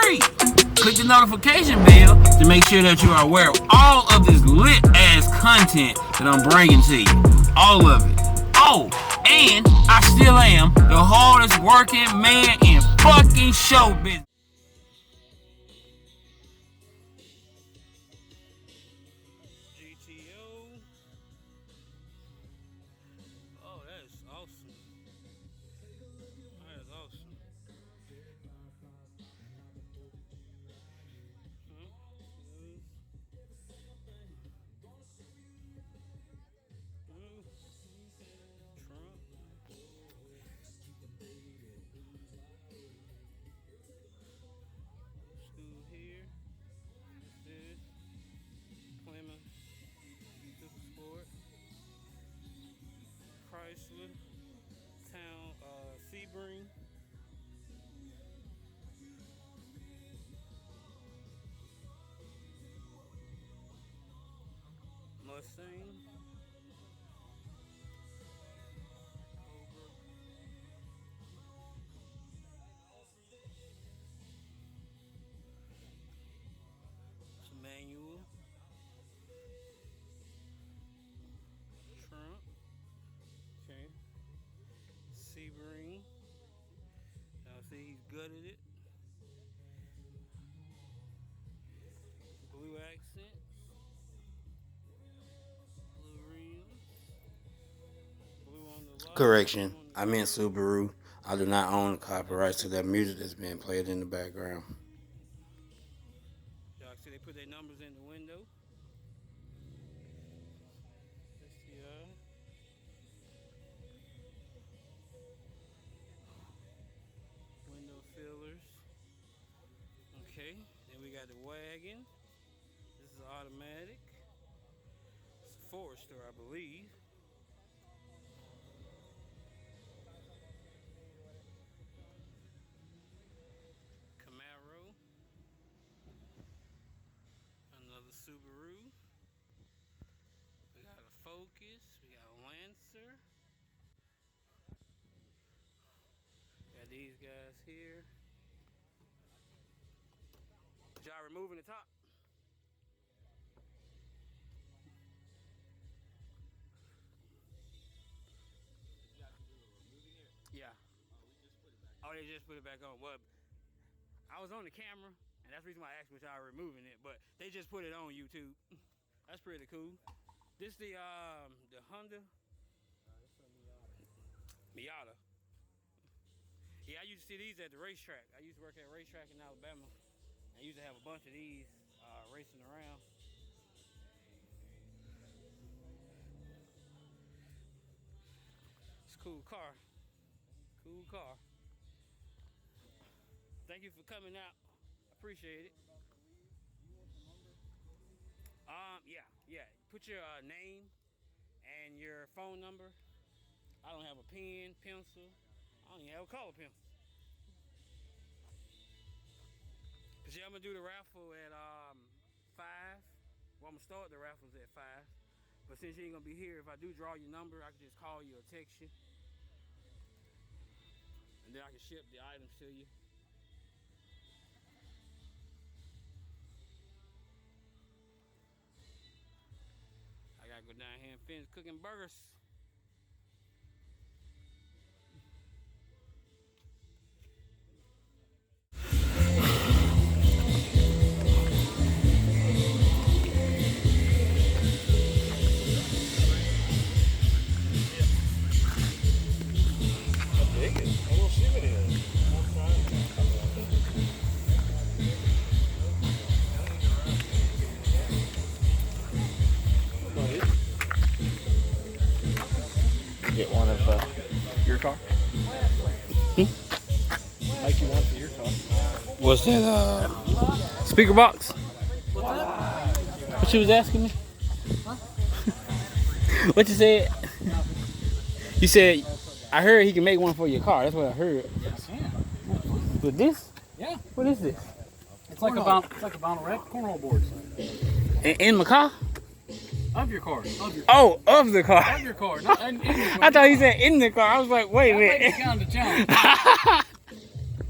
free. Click the notification bell to make sure that you are aware of all of this lit ass content that I'm bringing to you. All of it. Oh, and I still am the hardest working man in fucking show business. GTO. Oh, that is awesome. That is awesome. Chrysler, Town, Sebring. Mustang. It's a manual. Trump. Okay. Sebring. Now see he's gutted it. Blue accents. Blue rims. Blue on the light. Correction, I meant Subaru. I do not own the copyrights to that music that's being played in the background. Y'all see they put their numbers in the window. STI. Window fillers. Okay, then we got the wagon. This is automatic. It's a Forester, I believe. Camaro. Another Subaru. We got a Focus. We got a Lancer. Got these guys here. Y'all removing the top? Yeah. Oh, they just put it back on. Well, I was on the camera, and that's the reason why I asked what y'all removing it. But they just put it on YouTube. That's pretty cool. This the Honda Miata. Yeah, I used to see these at the racetrack. I used to work at a racetrack in Alabama. I used to have a bunch of these racing around. It's a cool car. Cool car. Thank you for coming out. Appreciate it. Yeah. Put your name and your phone number. I don't have a pen, pencil. I don't even have a color pencil. Cause yeah, I'm gonna do the raffle at 5. Well, I'm gonna start the raffles at 5. But since you ain't gonna be here, if I do draw your number, I can just call you or text you, and then I can ship the items to you. I gotta go down here and finish cooking burgers. Get one of your car. Like you want for your car. What's that? Speaker box? What you was asking me? What you said? You said I heard he can make one for your car. That's what I heard. Yes, yeah. With this? Yeah. What is this? It's like a vinyl rack cornhole board. In my car? Of your car. Of your car. Oh, of the car. Of your car. Not in your car. I thought he said in the car. I was like, wait a minute.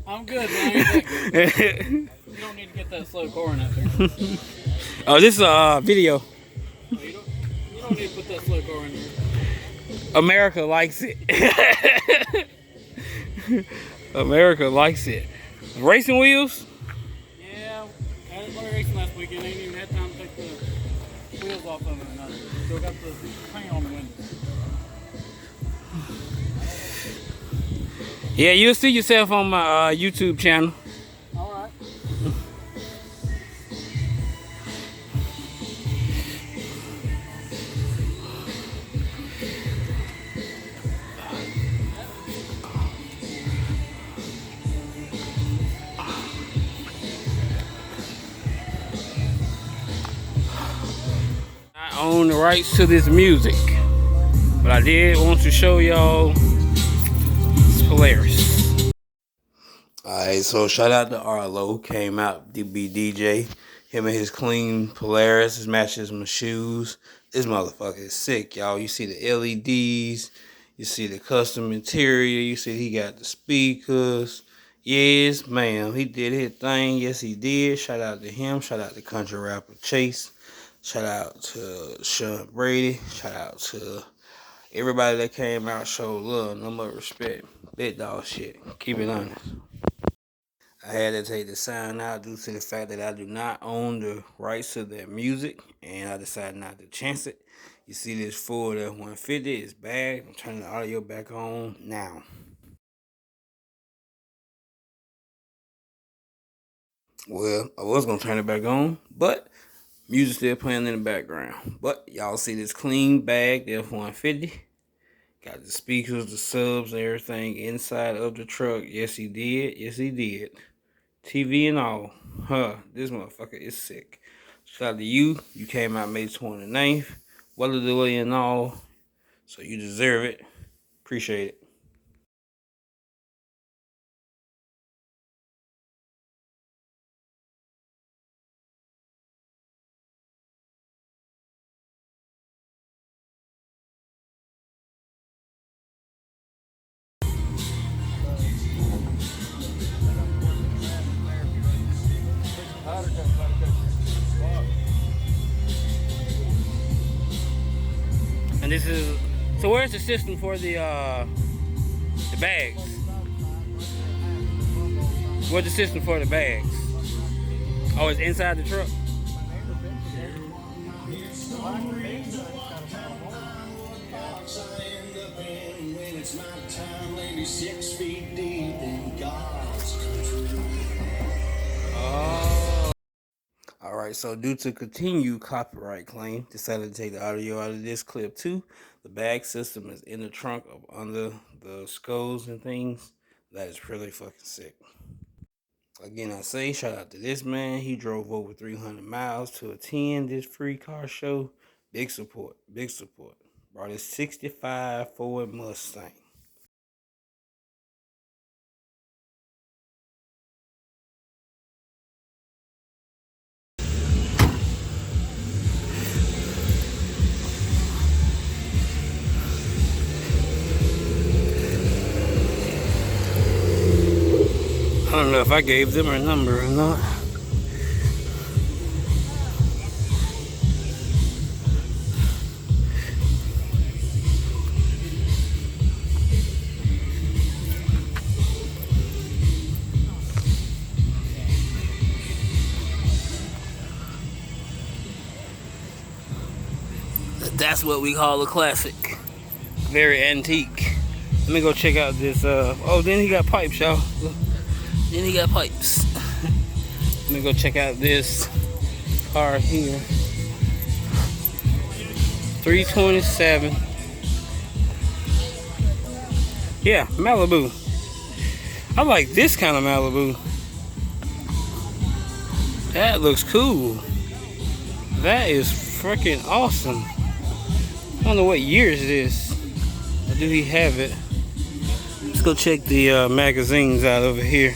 I'm good, man. I ain't that good. don't need to get that slow car in that picture. Oh, this is a video. You don't need to put that slow car in there. America likes it. America likes it. Racing wheels? Yeah, I had it racing last weekend. I ain't even had time to take the wheels off of it. And still got the paint on the windows. Yeah, you'll see yourself on my YouTube channel. All right. I own the rights to this music, but I did want to show y'all this Polaris. Alright, so shout out to Arlo, came out to be DJ. Him and his clean Polaris, his matches my shoes. This motherfucker is sick, y'all. You see the LEDs, you see the custom interior, you see he got the speakers. Yes, ma'am, he did his thing. Yes, he did. Shout out to him. Shout out to country rapper Chase. Shout out to Sean Brady. Shout out to everybody that came out, showed love, no more respect. Big dog shit. Keep it honest. I had to take the sign out due to the fact that I do not own the rights to their music, and I decided not to chance it. You see this Ford F-150 is bad. I'm turning the audio back on now. Well, I was going to turn it back on, but music still playing in the background. But y'all see this clean bag, the F-150. Got the speakers, the subs, everything inside of the truck. Yes, he did. Yes, he did. TV and all. This motherfucker is sick. Shout out to you. You came out May 29th. Weather delay and all. So you deserve it. Appreciate it. And this is, so where's the system for the bags? Where's the system for the bags? Oh, it's inside the truck? Alright, so due to continued copyright claim, decided to take the audio out of this clip too. The bag system is in the trunk of under the skulls and things. That is really fucking sick. Again, I say shout out to this man. He drove over 300 miles to attend this free car show. Big support, big support. Brought his 65 Ford Mustang. I don't know if I gave them a number or not. That's what we call a classic. Very antique. Let me go check out this. Oh, then he got pipes, y'all. Then he got pipes. Let me go check out this car here. 327. Yeah, Malibu. I like this kind of Malibu. That looks cool. That is freaking awesome. I don't know what year is this. Or do he have it? Let's go check the magazines out over here.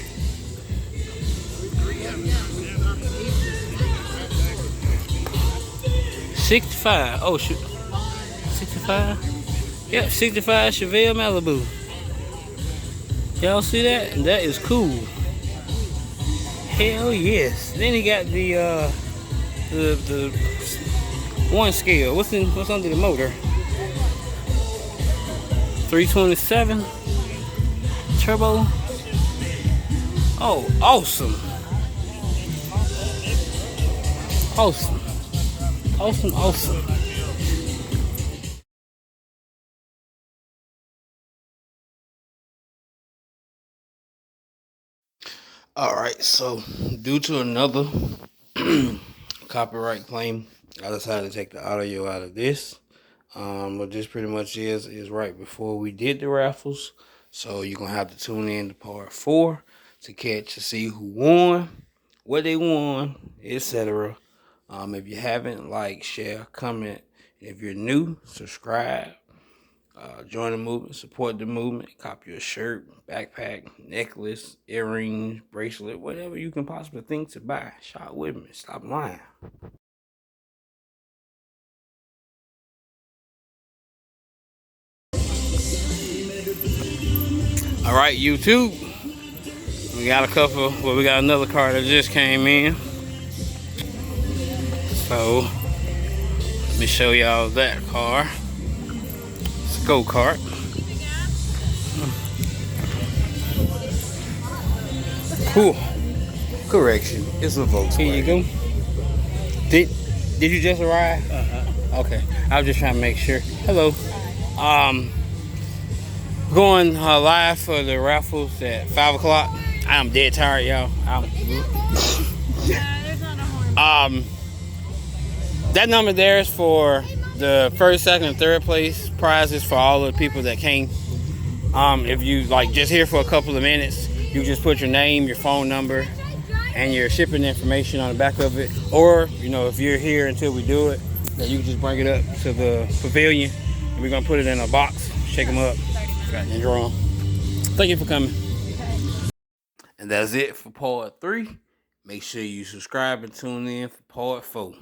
'65. Oh shoot. 65? Yep, 65 Chevelle Malibu. Y'all see that? That is cool. Hell yes. Then he got the one scale. What's under the motor? 327 turbo. Oh, awesome. Awesome. Awesome, awesome. Alright, so due to another copyright claim, I decided to take the audio out of this. What this pretty much is right before we did the raffles. So you're going to have to tune in to part 4 to see who won, what they won, etc. If you haven't, like, share, comment. If you're new, subscribe. Join the movement, support the movement, copy a shirt, backpack, necklace, earrings, bracelet, whatever you can possibly think to buy. Shop with me. Stop lying. All right, YouTube. We got we got another car that just came in. So, let me show y'all that car. It's a go-kart. Cool. Correction. It's a Volkswagen. Here you go. Did you just arrive? Okay. I was just trying to make sure. Hello. Going live for the raffles at 5 o'clock. I'm dead tired, y'all. That number there is for the first, second, and third place prizes for all the people that came. If you just here for a couple of minutes, you just put your name, your phone number, and your shipping information on the back of it. Or, if you're here until we do it, then you can just bring it up to the pavilion. And we're gonna put it in a box, shake them up, and draw them. Thank you for coming. And that's it for part 3. Make sure you subscribe and tune in for part 4.